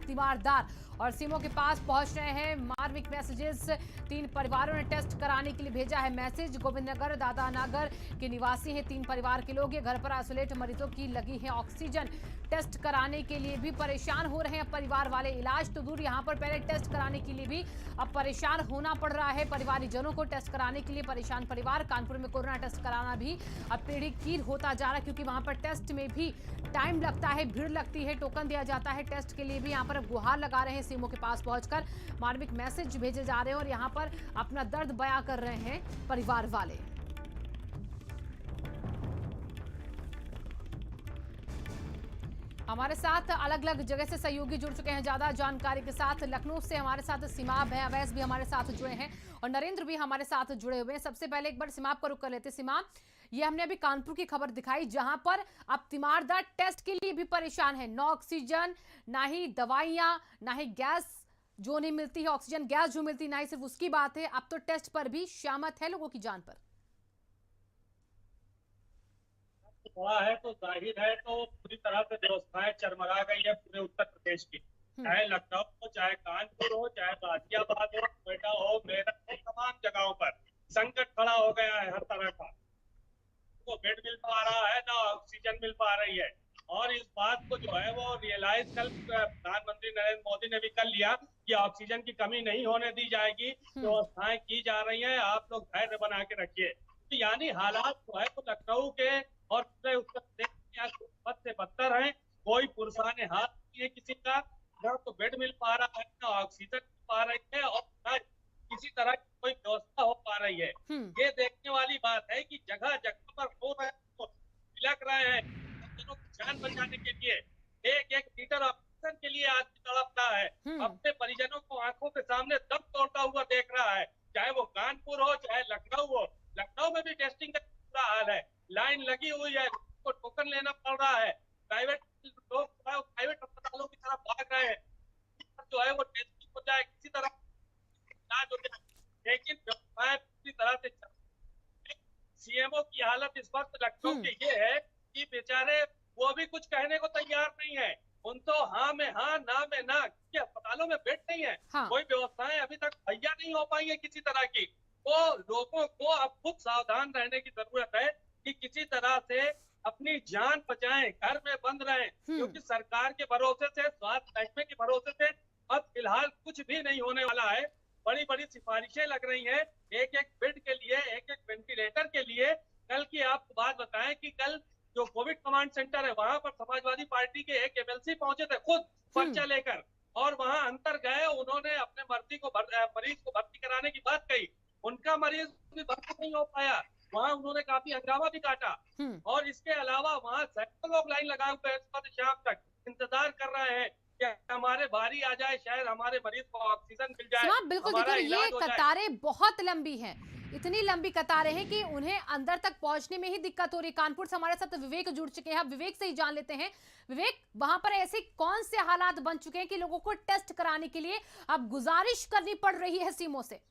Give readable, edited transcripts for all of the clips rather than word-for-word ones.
तीमारदार और सीएमओ के पास पहुंच रहे हैं। मार्मिक मैसेजेस 3 परिवारों ने टेस्ट कराने के लिए भेजा है मैसेज। गोविंदनगर दादानगर के निवासी हैं 3 परिवार के लोग। ये घर पर आइसोलेट मरीजों की लगी है ऑक्सीजन। टेस्ट कराने के लिए भी परेशान हो रहे हैं परिवार वाले। इलाज तो दूर, यहाँ पर पहले टेस्ट कराने के लिए भी अब परेशान होना पड़ रहा है परिवारीजनों को। टेस्ट कराने के लिए परेशान परिवार। कानपुर में कोरोना टेस्ट कराना भी अब पेड़ी कीर होता जा रहा है, क्योंकि वहां पर टेस्ट में भी टाइम लगता है, भीड़ लगती है, टोकन दिया जाता है। टेस्ट के लिए भी यहाँ पर गुहार लगा रहे हैं सीएमओ के पास पहुंचकर। मार्मिक मैसेज भेजे जा रहे हैं और यहाँ पर अपना दर्द बयां कर रहे हैं परिवार वाले। हमारे साथ अलग अलग जगह से सहयोगी जुड़ चुके हैं ज्यादा जानकारी के साथ। लखनऊ से हमारे साथ सिमाब है, अवैस भी हमारे साथ जुड़े हैं और नरेंद्र भी हमारे साथ जुड़े हुए हैं। सबसे पहले एक बार सिमाब का रुख कर लेते। सिमाब, ये हमने अभी कानपुर की खबर दिखाई, जहां पर अब तीमारदार टेस्ट के लिए भी परेशान है। ना ऑक्सीजन, ना ही दवाइयां, ना ही गैस जो नहीं मिलती है, ऑक्सीजन गैस जो मिलती, ना ही सिर्फ उसकी बात है, अब तो टेस्ट पर भी शामत है लोगों की जान पर। हुआ है तो जाहिर है तो पूरी तरह से व्यवस्थाएं चरमरा गई है पूरे उत्तर प्रदेश की। चाहे लखनऊ हो, चाहे कानपुर हो, चाहे गाजियाबाद हो, नोएडा हो, मेरठ हो, तमाम जगहों पर संकट खड़ा हो गया है हर तरह का। तो बेड मिल पा रहा है, ना ऑक्सीजन मिल पा रही है। और इस बात को जो है वो रियलाइज कल प्रधानमंत्री नरेंद्र मोदी ने भी कर लिया कि ऑक्सीजन की कमी नहीं होने दी जाएगी। व्यवस्थाएं की जा रही हैं, आप लोग धैर्य बना के रखिए। तो यानी हालात जो है तो लखनऊ के और पूरे उत्तर प्रदेश बद से बदतर है। कोई पुरसाने हाथ नहीं है किसी का, ना तो बेड मिल पा रहा है, ना ऑक्सीजन मिल पा रही है और ना किसी तरह की कोई व्यवस्था हो पा रही है। ये देखने वाली बात है कि जगह जगह पर रो रहे हैं, बिलक रहे हैं लोगों की जान बचाने के लिए। एक एक लीटर ऑक्सीजन के लिए आदमी तड़प रहा है, अपने परिजनों को आंखों के सामने दम तोड़ता हुआ देख रहा है। चाहे वो कानपुर हो, चाहे लखनऊ हो। लखनऊ में भी टेस्टिंग का बुरा हाल है, लाइन लगी हुई है, को टोकन लेना पड़ रहा है। प्राइवेट लोग प्राइवेट अस्पतालों की तरफ भाग रहे हैं, जो है वो टेस्टिंग हो जाए, किसी तरह इलाज हो जाए, लेकिन व्यवस्थाएं पूरी तरह से सीएमओ की हालत इस वक्त लखनऊ की ये है कि बेचारे वो भी कुछ कहने को तैयार नहीं है। उन तो हाँ में हाँ, ना में ना, क्योंकि अस्पतालों में बेड नहीं है। कोई व्यवस्थाएं अभी तक मुहैया नहीं हो पाई है किसी तरह की। तो लोगों को अब खुद सावधान रहने की जरूरत है कि किसी तरह से अपनी जान बचाएं, घर में बंद रहें, क्योंकि सरकार के भरोसे से, स्वास्थ्य महकमे के भरोसे से अब फिलहाल कुछ भी नहीं होने वाला है। बड़ी बड़ी सिफारिशें लग रही हैं, एक एक बेड के लिए, एक एक वेंटिलेटर के लिए। कल की आपको बात बताएं कि कल जो कोविड कमांड सेंटर है वहां पर समाजवादी पार्टी के एक एमएलसी पहुंचे थे खुद पर्चा लेकर, और वहां अंतर गए, उन्होंने अपने मरीज को भर्ती कराने की बात कही। उनका मरीज भी भर्ती नहीं हो पाया, वहाँ उन्होंने काफी हंगामा भी काटा। और इसके अलावा वहाँ सैकड़ों लोग लाइन लगाए हुए हैं, शाम तक इंतजार कर रहे हैं कि हमारे बारी आ जाए, शायद हमारे मरीज को ऑक्सीजन मिल जाए। बिल्कुल, देखिए ये कतारें बहुत लंबी हैं, इतनी लंबी कतारें हैं कि उन्हें अंदर तक पहुंचने में ही दिक्कत हो रही है। कानपुर से हमारे साथ विवेक जुड़ चुके हैं, विवेक से ही जान लेते हैं। विवेक, वहां पर ऐसे कौन से हालात बन चुके हैं कि लोगों को टेस्ट कराने के लिए अब गुजारिश करनी पड़ रही है सीएमओ से?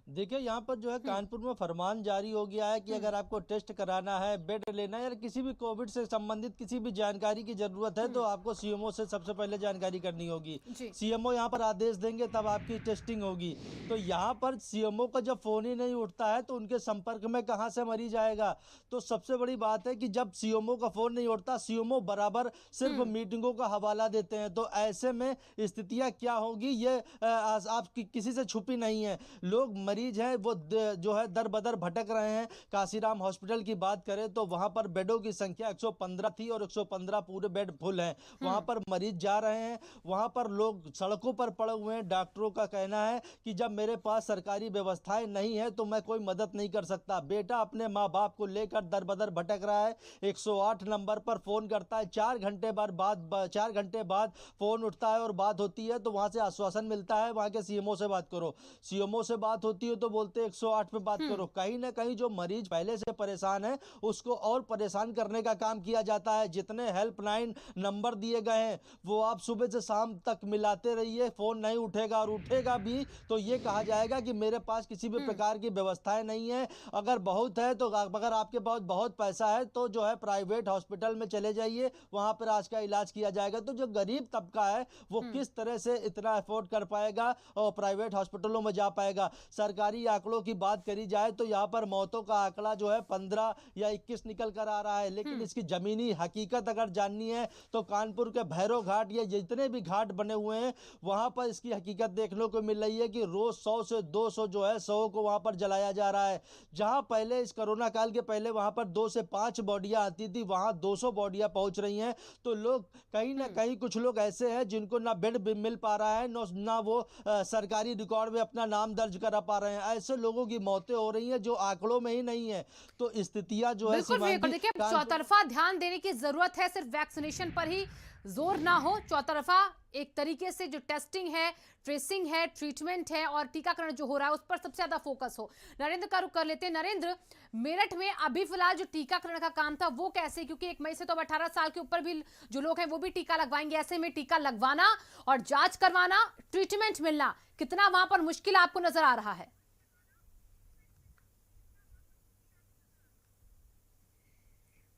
देखिए, यहाँ पर जो है कानपुर में फरमान जारी हो गया है कि अगर आपको टेस्ट कराना है, बेड लेना है या किसी भी कोविड से संबंधित किसी भी जानकारी की जरूरत है तो आपको सीएमओ से सबसे पहले जानकारी करनी होगी। सीएमओ यहाँ पर आदेश देंगे तब आपकी टेस्टिंग होगी। तो यहाँ पर सीएमओ का जब फोन ही नहीं उठता है तो उनके संपर्क में कहाँ से मरीज आएगा। तो सबसे बड़ी बात है कि जब सीएमओ का फोन नहीं उठता, सीएमओ बराबर सिर्फ मीटिंगों का हवाला देते हैं। तो ऐसे में स्थितियाँ क्या होगी ये आप किसी से छुपी नहीं है। लोग मरीज हैं वो जो है दर बदर भटक रहे हैं। काशीराम हॉस्पिटल की बात करें तो वहां पर बेडों की संख्या 115 थी और 115 पूरे बेड फुल हैं। वहां पर मरीज जा रहे हैं, वहां पर लोग सड़कों पर पड़े हुए हैं। डॉक्टरों का कहना है कि जब मेरे पास सरकारी व्यवस्थाएं नहीं है तो मैं कोई मदद नहीं कर सकता। बेटा अपने माँ बाप को लेकर दर बदर भटक रहा है, 108 नंबर पर फोन करता है, 4 घंटे बाद फोन उठता है और बात होती है तो वहां से आश्वासन मिलता है वहां के सीएमओ से बात करो। सीएमओ से बात होती होती है तो बोलते हैं 108 पे बात करो। कहीं ना कहीं जो मरीज पहले से परेशान है उसको और परेशान करने का काम किया जाता है। जितने हेल्पलाइन नंबर दिए गए हैं वो आप सुबह से शाम तक मिलाते रहिए, फोन नहीं उठेगा और उठेगा भी तो ये कहा जाएगा कि मेरे पास किसी भी प्रकार की व्यवस्थाएं नहीं है। अगर बहुत है तो अगर आपके पास बहुत पैसा है तो जो है प्राइवेट हॉस्पिटल में चले जाइए, वहां पर आज का इलाज किया जाएगा। तो जो गरीब तबका है वो किस तरह से इतना अफोर्ड कर पाएगा और प्राइवेट हॉस्पिटलों में जा पाएगा। सरकारी आंकड़ों की बात करी जाए तो यहाँ पर मौतों का आंकड़ा जो है 15 या 21 निकल कर आ रहा है, लेकिन इसकी जमीनी हकीकत अगर जाननी है तो कानपुर के भैरव घाट या जितने भी घाट बने हुए हैं वहां पर इसकी हकीकत देखने को मिल रही है कि रोज 100 से 200 जो है 100 को वहां पर जलाया जा रहा है। जहां पहले इस कोरोना काल के पहले वहां पर 2 से 5 बॉडियां आती थी, वहां 200 बॉडियां पहुंच रही हैं। तो लोग कहीं ना कहीं कुछ लोग ऐसे हैं जिनको ना बेड मिल पा रहा है ना वो सरकारी रिकॉर्ड में अपना नाम दर्ज करा पा रहे हैं। ऐसे लोगों की मौतें हो रही हैं जो आंकड़ों में ही नहीं है। तो स्थितियां जो है बिल्कुल देखिए, चौतरफा ध्यान देने की जरूरत है। सिर्फ वैक्सीनेशन पर ही जोर ना हो, चौतरफा एक तरीके से जो टेस्टिंग है, ट्रेसिंग है, ट्रीटमेंट है और टीकाकरण जो हो रहा है उस पर सबसे ज्यादा फोकस हो। नरेंद्र का रुख कर लेते हैं। नरेंद्र, मेरठ में अभी फिलहाल जो टीकाकरण का काम था वो कैसे, क्योंकि 1 मई से तो अब 18 साल के ऊपर भी जो लोग हैं वो भी टीका लगवाएंगे। ऐसे में टीका लगवाना और जांच करवाना, ट्रीटमेंट मिलना कितना वहां पर मुश्किल आपको नजर आ रहा है?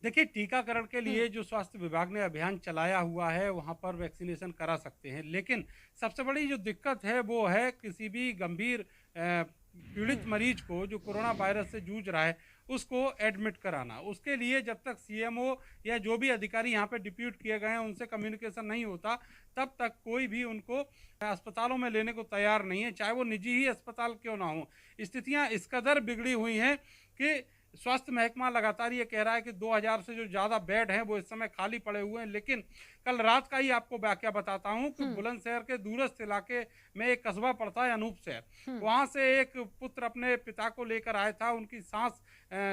देखिए, टीकाकरण के लिए जो स्वास्थ्य विभाग ने अभियान चलाया हुआ है वहाँ पर वैक्सीनेशन करा सकते हैं, लेकिन सबसे बड़ी जो दिक्कत है वो है किसी भी गंभीर पीड़ित मरीज को जो कोरोना वायरस से जूझ रहा है उसको एडमिट कराना। उसके लिए जब तक सीएमओ या जो भी अधिकारी यहाँ पे डिप्यूट किए गए हैं उनसे कम्युनिकेशन नहीं होता तब तक कोई भी उनको अस्पतालों में लेने को तैयार नहीं है, चाहे वो निजी ही अस्पताल क्यों ना हो। स्थितियाँ इस कदर बिगड़ी हुई हैं कि स्वास्थ्य महकमा लगातार ये कह रहा है कि 2000 से जो ज़्यादा बेड हैं वो इस समय खाली पड़े हुए हैं, लेकिन कल रात का ही आपको वाकया बताता हूँ कि बुलंदशहर के दूरस्थ इलाके में एक कस्बा पड़ता है अनूप शहर, वहाँ से एक पुत्र अपने पिता को लेकर आया था। उनकी सांस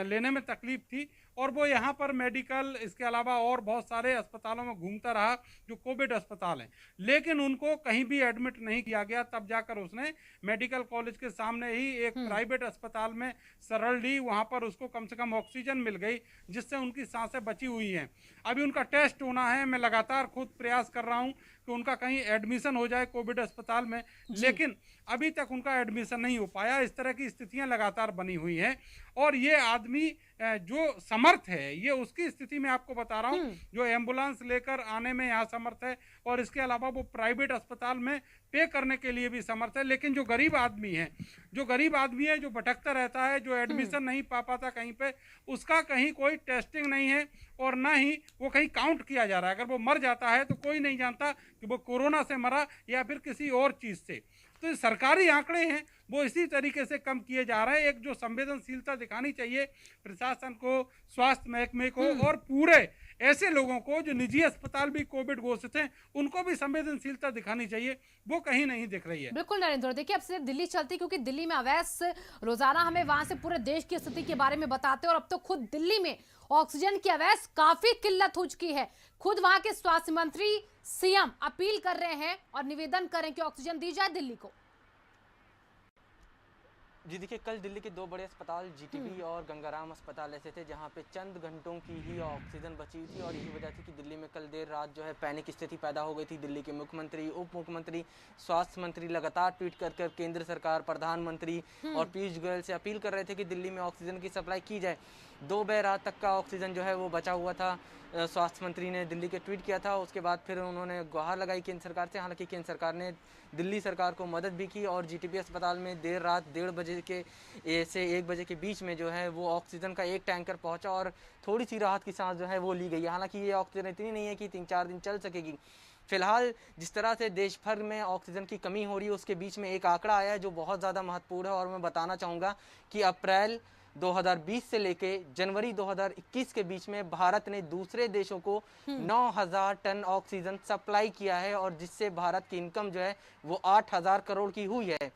लेने में तकलीफ थी और वो यहाँ पर मेडिकल इसके अलावा और बहुत सारे अस्पतालों में घूमता रहा जो कोविड अस्पताल हैं, लेकिन उनको कहीं भी एडमिट नहीं किया गया। तब जाकर उसने मेडिकल कॉलेज के सामने ही एक प्राइवेट अस्पताल में शरण ली, वहाँ पर उसको कम से कम ऑक्सीजन मिल गई जिससे उनकी सांसें बची हुई हैं। अभी उनका टेस्ट होना है, मैं लगातार खुद प्रयास कर रहा हूँ कि उनका कहीं एडमिशन हो जाए कोविड अस्पताल में, लेकिन अभी तक उनका एडमिशन नहीं हो पाया। इस तरह की स्थितियां लगातार बनी हुई हैं और ये आदमी जो समर्थ है, ये उसकी स्थिति में आपको बता रहा हूँ जो एम्बुलेंस लेकर आने में यहाँ समर्थ है और इसके अलावा वो प्राइवेट अस्पताल में पे करने के लिए भी समर्थ है। लेकिन जो गरीब आदमी है जो भटकता रहता है, जो एडमिशन नहीं पा पाता कहीं पे, उसका कहीं कोई टेस्टिंग नहीं है और ना ही वो कहीं काउंट किया जा रहा है। अगर वो मर जाता है तो कोई नहीं जानता कि वो कोरोना से मरा या फिर किसी और चीज़ से। तो सरकारी आंकड़े हैं वो इसी तरीके से कम किए जा रहे हैं। एक जो संवेदनशीलता दिखानी चाहिए प्रशासन को, स्वास्थ्य महकमे को और पूरे ऐसे लोगों को जो निजी अस्पताल भी कोविड घोषित हैं उनको भी संवेदनशीलता दिखानी चाहिए, वो कहीं नहीं दिख रही है। बिल्कुल नरेंद्र, देखिए अब सिर्फ दिल्ली चलती क्योंकि दिल्ली में अवैध रोजाना हमें वहां से पूरे देश की स्थिति के बारे में बताते हैं और अब तो खुद दिल्ली में ऑक्सीजन की अवैध काफी किल्लत हो चुकी है। खुद वहां के स्वास्थ्य मंत्री सीएम अपील कर रहे हैं और निवेदन कर रहे हैं कि ऑक्सीजन दी जाए दिल्ली को। जी देखिए, कल दिल्ली के 2 बड़े अस्पताल जीटीबी और गंगाराम अस्पताल ऐसे थे जहां पे चंद घंटों की ही ऑक्सीजन बची हुई थी और यही वजह थी कि दिल्ली में कल देर रात जो है पैनिक स्थिति पैदा हो गई थी। दिल्ली के मुख्यमंत्री, उप मुख्यमंत्री, स्वास्थ्य मंत्री लगातार ट्वीट कर केंद्र सरकार, प्रधानमंत्री और पीयूष गोयल से अपील कर रहे थे कि दिल्ली में ऑक्सीजन की सप्लाई की जाए। 2 रात तक का ऑक्सीजन जो है वो बचा हुआ था। स्वास्थ्य मंत्री ने दिल्ली के ट्वीट किया था, उसके बाद फिर उन्होंने गुहार लगाई केंद्र सरकार से। हालांकि केंद्र सरकार ने दिल्ली सरकार को मदद भी की और जीटीबी अस्पताल में देर रात 1:30 बजे से 1 बजे के बीच में जो है वो ऑक्सीजन का एक टैंकर पहुंचा और थोड़ी सी राहत की सांस जो है वो ली गई। हालांकि ये ऑक्सीजन इतनी नहीं है कि 3-4 दिन चल सकेगी। फिलहाल जिस तरह से देश भर में ऑक्सीजन की कमी हो रही है उसके बीच में एक आंकड़ा आया है जो बहुत ज़्यादा महत्वपूर्ण है और मैं बताना चाहूँगा कि अप्रैल 2020 से लेके जनवरी 2021 के बीच में भारत ने दूसरे देशों को 9000 टन ऑक्सीजन सप्लाई किया है और जिससे भारत की इनकम जो है वो 8000 करोड़ की हुई है।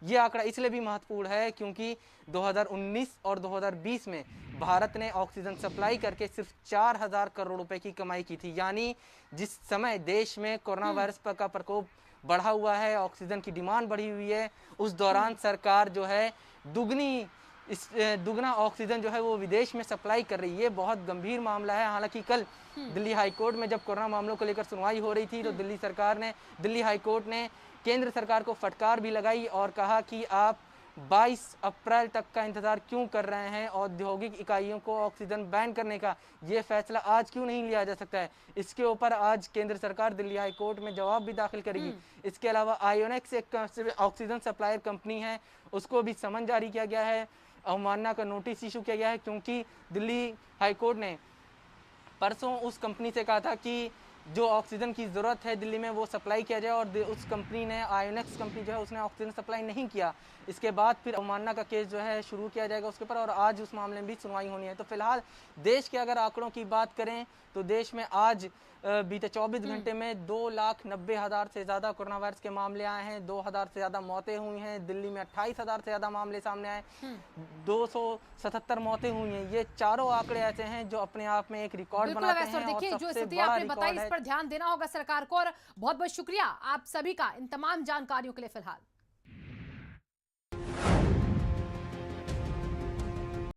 ये आंकड़ा इसलिए भी महत्वपूर्ण है क्योंकि 2019 और 2020 में भारत ने ऑक्सीजन सप्लाई करके सिर्फ 4000 करोड़ रुपए की कमाई की थी। यानी जिस समय देश में कोरोना वायरस का प्रकोप बढ़ा हुआ है, ऑक्सीजन की डिमांड बढ़ी हुई है, उस दौरान सरकार जो है दुगना ऑक्सीजन जो है वो विदेश में सप्लाई कर रही है। बहुत गंभीर मामला है। हालांकि कल दिल्ली हाई कोर्ट में जब कोरोना मामलों को लेकर सुनवाई हो रही थी तो दिल्ली हाई कोर्ट ने केंद्र सरकार को फटकार भी लगाई और कहा कि आप 22 अप्रैल तक का इंतजार क्यों कर रहे हैं, औद्योगिक इकाइयों को ऑक्सीजन बैन करने का ये फैसला आज क्यों नहीं लिया जा सकता है। इसके ऊपर आज केंद्र सरकार दिल्ली हाई कोर्ट में जवाब भी दाखिल करेगी। इसके अलावा आयोनेक्स एक ऑक्सीजन सप्लायर कंपनी है, उसको भी समन जारी किया गया है, अवमानना का नोटिस इशू किया गया है, क्योंकि दिल्ली हाई कोर्ट ने परसों उस कंपनी से कहा था कि जो ऑक्सीजन की ज़रूरत है दिल्ली में वो सप्लाई किया जाए, और उस कंपनी ने, आयोनेक्स कंपनी जो है उसने ऑक्सीजन सप्लाई नहीं किया। इसके बाद फिर अवमानना का केस जो है शुरू किया जाएगा उसके ऊपर, और आज उस मामले में भी सुनवाई होनी है। तो फिलहाल देश के अगर आंकड़ों की बात करें तो देश में आज बीते 24 घंटे में 2,90,000 से ज़्यादा कोरोना वायरस के मामले आए हैं, 2,000 से ज़्यादा मौतें हुई हैं। दिल्ली में 28,000 से ज़्यादा मामले सामने आए, 277 मौतें हुई हैं। ये चारों आंकड़े ऐसे हैं जो अपने आप में एक रिकॉर्ड बनाते हैं। देखिए, जो स्थिति आपने बताई इस पर ध्यान देना होगा सरकार को, और बहुत बहुत शुक्रिया आप सभी का इन तमाम जानकारियों के लिए। फिलहाल